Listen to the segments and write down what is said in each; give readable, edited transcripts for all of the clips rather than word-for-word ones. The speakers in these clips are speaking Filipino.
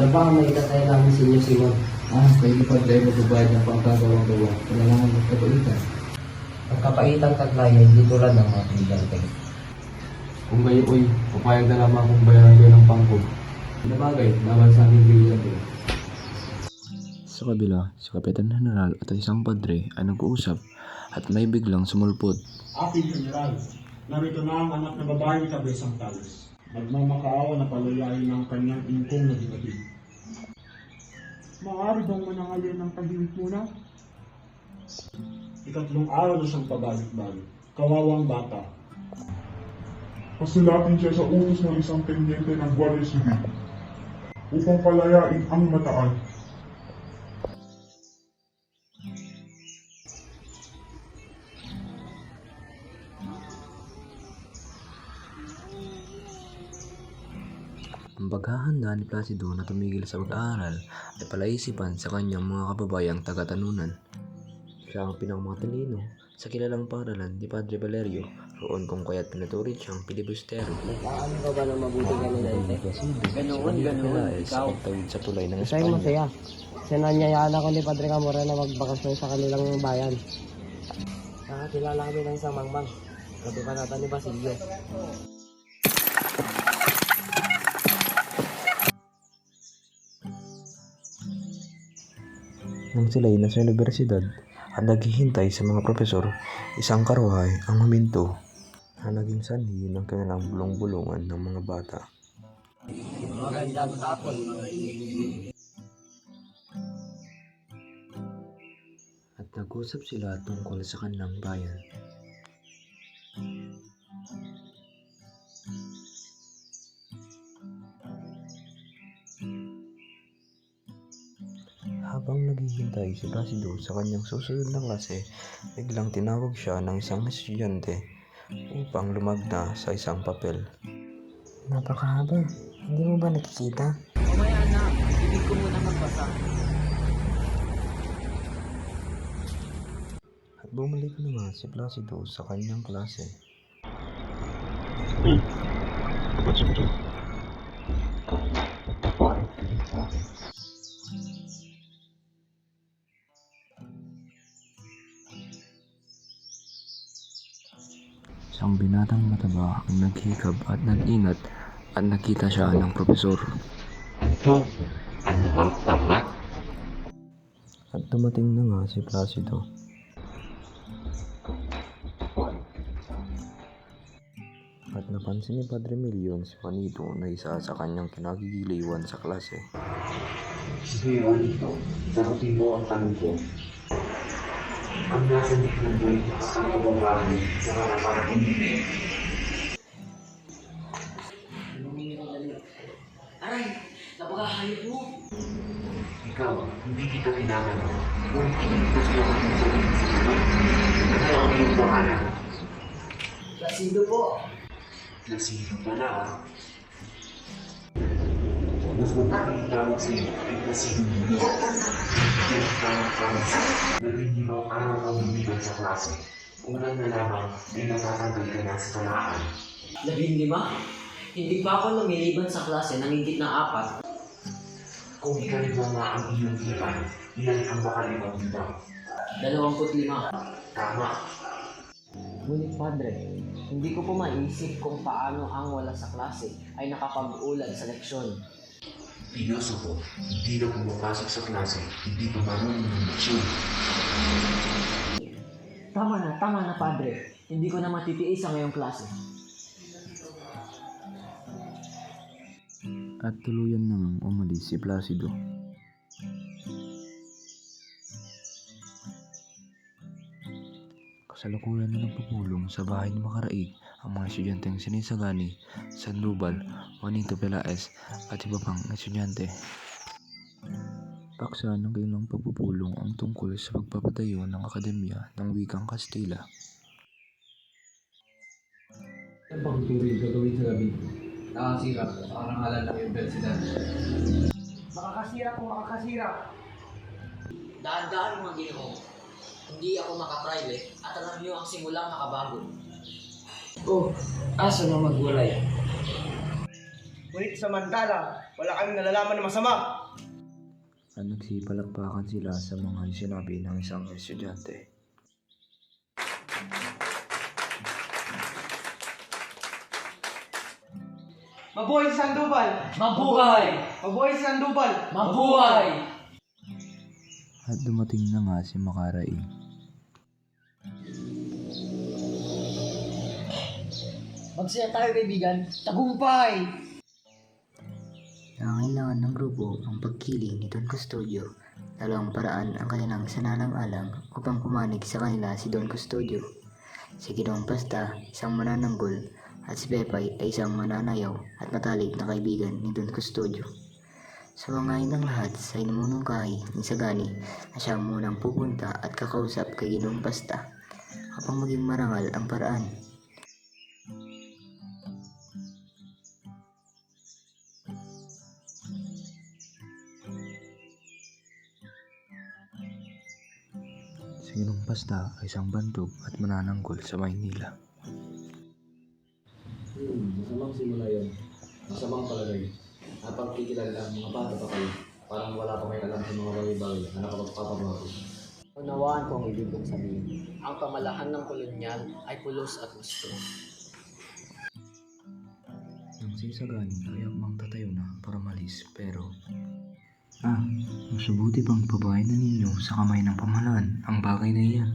Ano ba ang may itatay namin sa inyo, Simon? Kayo ni Padre magbabayad ng pangkagawang gawa. Kailangan magkapaitan. Ang kapaitang taglay ay hindi tulad ng mga pinigante. Kung kayo papayag na lamang kung bayaran kayo ng pangkog. Pinabagay, laban sa aming brillante. Sa kabila, si Kapitan General at isang padre ay nag-uusap at may biglang sumulpot. Aking General, narito na ang anak na babae ni Cabezang Talos. Nagmamakaawa na palayain ng kanyang ingkong na dinatid. Maaari bang manangalan ng taglimit muna? Ikatlong araw na siyang pabalik-balik. Kawawang bata. Pasulatin siya sa utos ng isang tenyente ng Guardia Civil upang palayain ang mataan. Ang paghahanda ni Placido na tumigil sa pag-aaral ay palaisipan sa kanyang mga kababayang taga-tanunan. Siya ang pinakamatalino sa kilalang paaralan ni Padre Valerio, roon kung kaya't pinuturit siyang pilibustero. Nagkaan ka ba ng mabuti kanilante? Ganoon, ikaw. Pagtawid sa tulay ng Masaya Espanya. masaya. Sinanyayaan ako ni Padre Camora na magbakasyon sa kanilang bayan. Nakakilala kami ng isang mangmang. Katukanatan ni Basilio. Nang sila'y nasa universidad at naghihintay sa mga profesor, isang karuhay ang huminto na naging sanhi ng kanilang bulong-bulungan ng mga bata. Magandang hapon. At nag-usap sila tungkol sa kanilang bayan. Habang naghihintay si Placido sa kanyang susunod na klase, biglang tinawag siya ng isang estudyante upang lumagda sa isang papel. Napakahaba. Hindi mo ba nakikita? Mamaya na, ibig ko muna magbasa. At bumalik na nga si Placido sa kanyang klase. Isang binatang mataba ang naghikab at nag-inat at nakita siya ng profesor. At dumating na nga si Placido. At napansin ni Padre Milion si Juanito na isa sa kanyang kinagigiliwan sa klase. Sige, Juanito, sagutin mo ang tanong ko. Ang nasa ng buhay sa kababae sa karaparang hindi. Aray, napakahayop mo. Ikaw, hindi kita tinatanong. Ngunit hindi sa mga sabihin sa mga. Ano ang iyong pangalan? Placido po. Nasino ka na, ah. Mas mabuting tawag sa iyo ay Placido mo. Kaya tawag-tawag na hindi mo araw ang lumiban sa klase. Unang na lamang ay natatanggal ka na sa talaan. 15? Hindi pa ako lumiliban sa klase ng higit na 4. Kung ikalima nga ang iyong ilan, ilan ang makalimang libang? 25. Tama. Ngunit Padre, hindi ko po maisip kung paano ang wala sa klase ay nakapag-ulan sa leksyon. Pilosopo, hindi na pumapasok sa klase, hindi pa marunong ng leksyon. Tama na Padre. Hindi ko na matitiis ang ngayong klase. At tuluyan namang umalis si Placido. Kasalukuyan na nagpupulong sa bahay ni Macaraig ang mga estudyanteng Sinisagani, Sandoval, Juanito Pelaez at iba pang estudyante. Paksa ng kanilang pagpupulong ang tungkol sa pagpapatayo ng Akademya ng Wikang Kastila. Ang pagtutuloy gagawin sa gabi. Nakasira sa karangalan ng universidad. Makakasira kung makakasira. Daan-daan mga ginoo. Hindi ako makaprivate at alam niyo ang simulang makabago. Oh, aso na magulay. Ngunit samantala, wala kaming nalalaman na masama. At nagsipalakpakan sila sa mga sinabi ng isang estudyante. Mabuhay si Sandoval! Mabuhay! Mabuhay si Sandoval! Mabuhay! At dumating na nga si Makaray. Magsaya tayo kaibigan. Tagumpay! Nangangailangan ng grupo ang pagkiling ni Don Custodio. Dalawang paraan ang kanilang sanalang-alang upang pumanig sa kanila si Don Custodio. Si Ginoong Pasta, isang manananggol, at si Pepay ay isang mananayaw at matalik na kaibigan ni Don Custodio. Sa mga ng lahat sa inumunungkahi ni Sagani na siyang munang pupunta at kakausap kay Ginoong Pasta upang maging marangal ang paraan. Si Ginong Pasta ay isang bantog at manananggol sa Maynila. Masamang simula yun. Masamang palagay. Napagkikilala ang mga bata pa kayo. Parang wala pa kayo alam sa mga bagay-bagay na nakapagpapabago. Unawaan ko ang ibig kong sabihin. Ang pamalahan ng kolonyal ay pulos at gusto. Nang si Sagani ay akmang tatayo na para malis pero... mas mabuti pang pabahay na ninyo sa kamay ng pamahalaan ang bagay na iyan.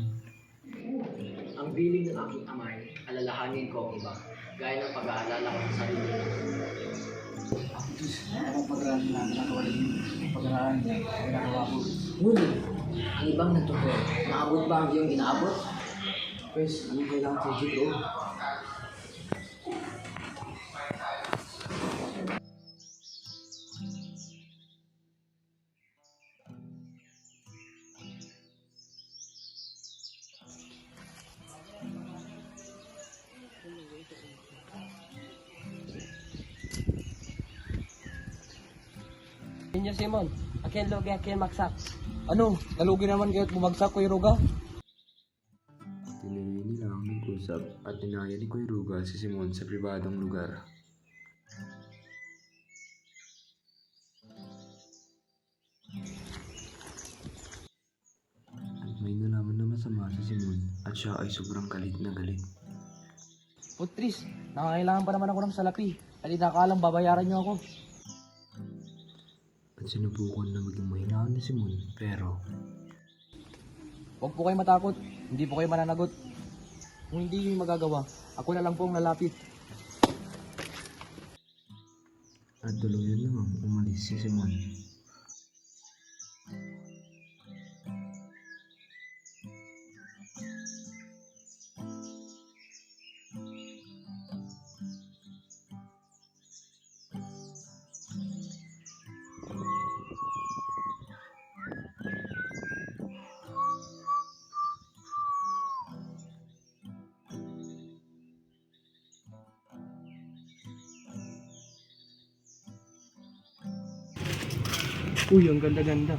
Ang bilin ng aking amay, alalahanin ko ang iba, gaya ng pag-aalala ko sa sarili ko. Ngunit, ang ibang nagtuturo, naabot ba ang iyong inaabot? Pwes, anong kailangan sa Jito? Inyo Simon, akin logi akin maksak. Ano? Nalugi naman kayo't bumagsak ko yung ruga? Tinuloy nila ang nag-usap at tinaya ni Kuya Ruga si Simon sa pribadong lugar. At may nalaman na masama si Simon at siya ay sobrang galit na galit. Putris, nakakailangan pa naman ako ng salapi. Halina ka lang, babayaran niyo ako. At sinubukan na maging mahinahon ni Simon pero Huwag po kayo matakot, hindi po kayo mananagot. Kung hindi yung magagawa, ako na lang po ang lalapit. at tuluyan namang umalis si Simon. Uy, ang ganda-ganda.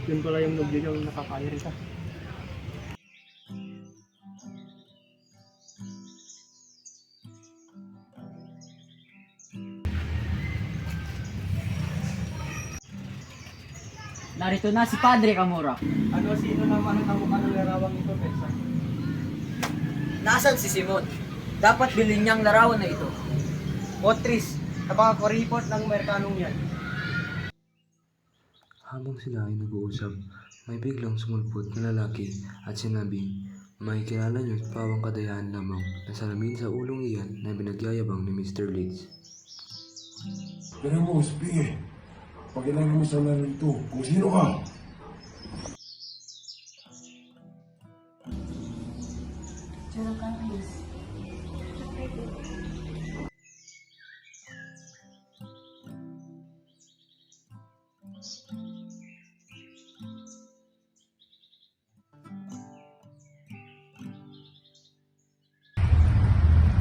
Yun pala yung nobyo yung nakakairita. Narito na si Padre Camora. Ano, sino naman ang kamukha ng larawang ito, Besa? Nasaan si Simon? Dapat bilhin niyang larawan na ito. Otris, napakakuripot ng Amerikanong yan. Habang sila ay nag-uusap, may biglang sumulpot na lalaki at sinabi, may kilala niyo pawang kadayahan lamang na salamin sa ulong iyan na binagyayabang ni Mr. Leeds. Ganun mo, sige. Pagkailangan mo sa narito kung sino ka.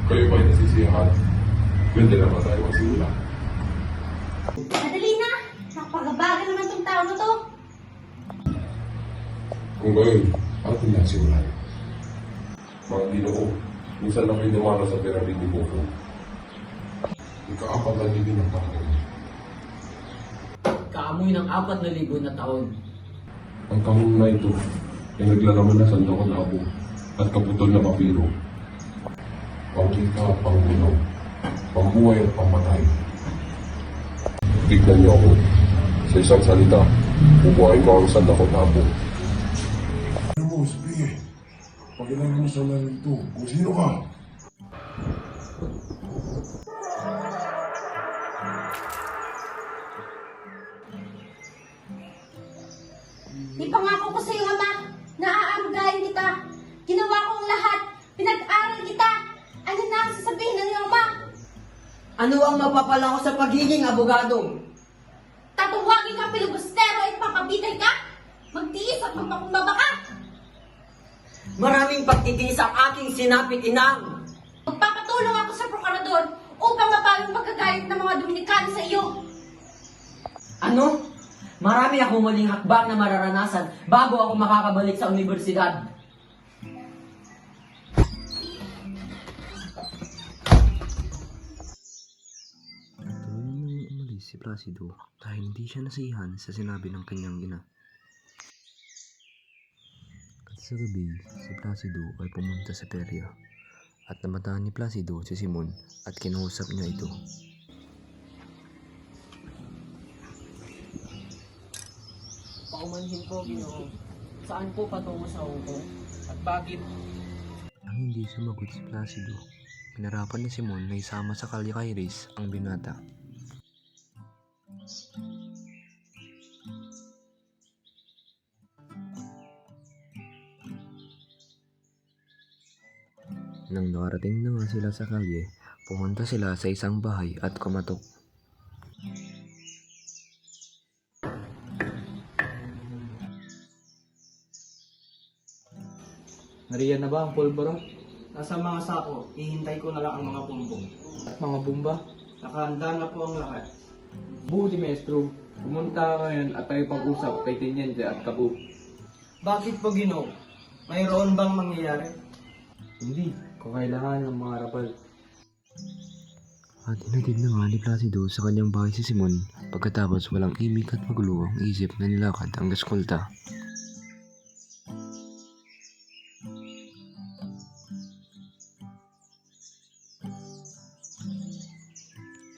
Kayo ba'y nasisiyahan? Pwede naman tayo magsimula. Madali na! Nakapagabagal naman tong tao na to. Kung gayon, atin na simulan. Mga Ginoo, minsan na may dumalo sa piramid ni Khufu. Ika-4 na libo ng taon. Kaamoy ng 4,000 na taon. Ang kahon na ito ay naglalaman na sa dako na abo at kaputol na papiro. Pangkita at panggunaw, pambuhay at pamatay. Tignan niyo ako. Sa isang salita, bubuhayin ko ang sandako na abo. Ano mo, sabihin. Pagkailangan mo sa ito, kung sino ka? Ipangako ko sa iyo, Ama, na aarugahin kita. Ginawa ko ang lahat. Pinag-aral kita. Ano na ang sasabihin ng iyong Ama? Ano ang mapapala ko sa pagiging abogado? Tatuwagin ka pilibustero at papabitay ka? Magtiis at magpakumbaba ka? Maraming pagtitiis ang aking sinapit, inang. Magpapatulong ako sa prokurador upang mapawi ang pagkagalit ng mga Dominikano sa iyo. Ano? Marami akong muling hakbang na mararanasan bago ako makakabalik sa universidad. Tuluyan nang umalis si Placido dahil hindi siya nasiyahan sa sinabi ng kanyang ina. At sa gabi, si Placido ay pumunta sa perya at namataan ni Placido si Simon at kinausap niya ito. Paumanhin po, Ginoo. Saan po patungo sa Hong Kong? At bakit? Nang hindi sumagot si Placido, pinarapan ni Simon na isama sa kalye kay Iris ang binata. Nang nakarating na nga sila sa kalye, pumunta sila sa isang bahay at kumatok. Nariyan na ba ang pulburo? Nasa mga sako, ihintay ko na lang ang mga pumbong. At mga bumba? Nakahanda na po ang lahat. Buti, Maestro. Pumunta ka ngayon at tayo pag-usap kay Teniente at Kabu. Bakit po, Ginoo? Mayroon bang mangyayari? Hindi, kung kailangan ng mga rapal. At hinatid na nga ni Placido sa kanyang bahay si Simon pagkatapos walang imik at magulo ang isip na nilakad ang eskolta.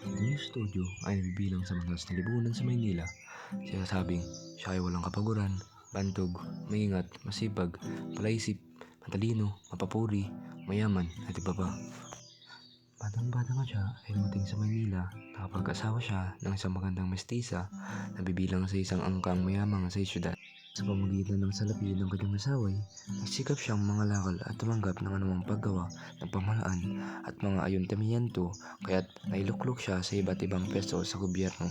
Ang studio ay nabibilang sa mataas na lipunan sa Maynila. Siya sabing siya ay walang kapaguran, bantog, maingat, masipag, palaisip, matalino, mapapuri, mayaman at iba pa. Batang-bata pa siya ay dumating sa Maynila, nakapag-asawa siya ng isang magandang mestiza na bibilang sa isang angkang mayamang sa syudad. Sa pamagitan ng salapi ng kanyang asaway, nagsikap siyang mangalakal at tumanggap ng anumang paggawa ng pamahalaan at mga ayuntamiento kaya't nailuklok siya sa iba't ibang pwesto sa gobyerno.